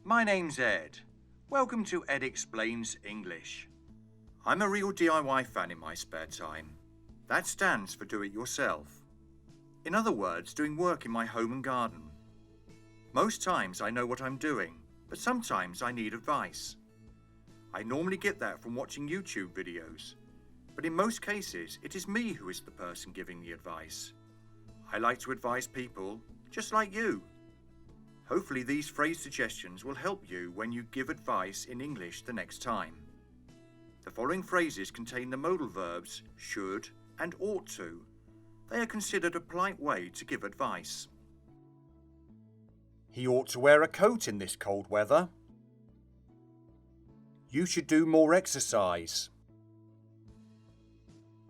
My name's Ed. Welcome to Ed Explains English. I'm a real DIY fan in my spare time. That stands for do it yourself. In other words, doing work in my home and garden. Most times I know what I'm doing, but sometimes I need advice. I normally get that from watching YouTube videos, but in most cases it is me who is the person giving the advice. I like to advise people, just like you. Hopefully these phrase suggestions will help you when you give advice in English the next time. The following phrases contain the modal verbs should and ought to. They are considered a polite way to give advice. He ought to wear a coat in this cold weather. You should do more exercise.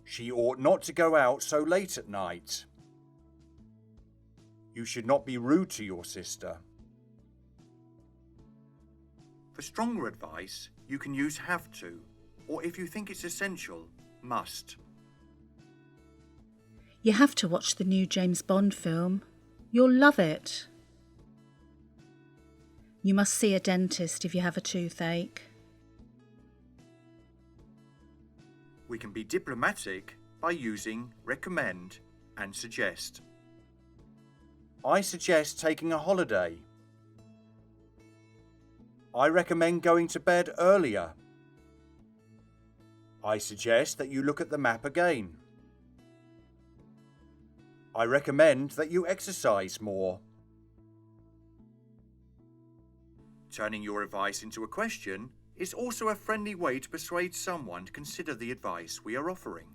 She ought not to go out so late at night. You should not be rude to your sister. For stronger advice, you can use have to, or if you think it's essential, must. You have to watch the new James Bond film. You'll love it. You must see a dentist if you have a toothache. We can be diplomatic by using recommend and suggest. I suggest taking a holiday. I recommend going to bed earlier. I suggest that you look at the map again. I recommend that you exercise more. Turning your advice into a question is also a friendly way to persuade someone to consider the advice we are offering.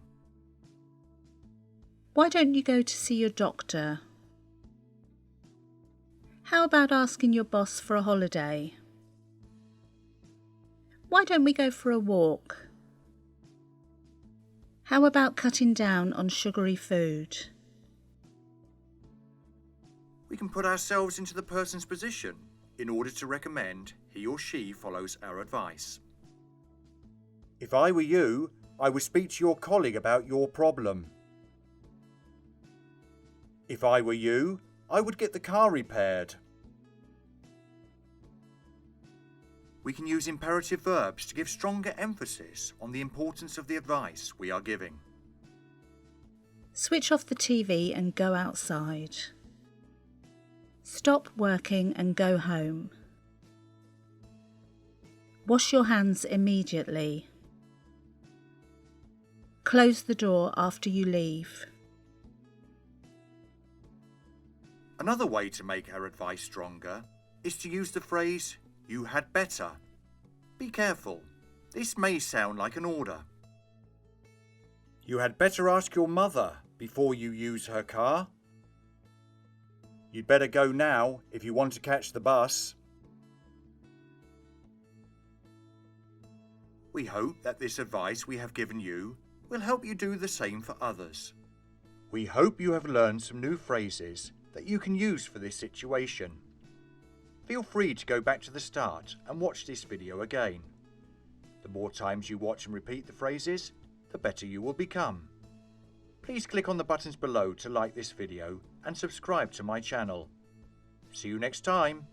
Why don't you go to see your doctor? How about asking your boss for a holiday? Why don't we go for a walk? How about cutting down on sugary food? We can put ourselves into the person's position in order to recommend he or she follows our advice. If I were you, I would speak to your colleague about your problem. If I were you, I would get the car repaired. We can use imperative verbs to give stronger emphasis on the importance of the advice we are giving. Switch off the TV and go outside. Stop working and go home. Wash your hands immediately. Close the door after you leave. Another way to make our advice stronger is to use the phrase, "You had better." Be careful. This may sound like an order. You had better ask your mother before you use her car. You'd better go now if you want to catch the bus. We hope that this advice we have given you will help you do the same for others. We hope you have learned some new phrases that you can use for this situation. Feel free to go back to the start and watch this video again. The more times you watch and repeat the phrases, the better you will become. Please click on the buttons below to like this video and subscribe to my channel. See you next time.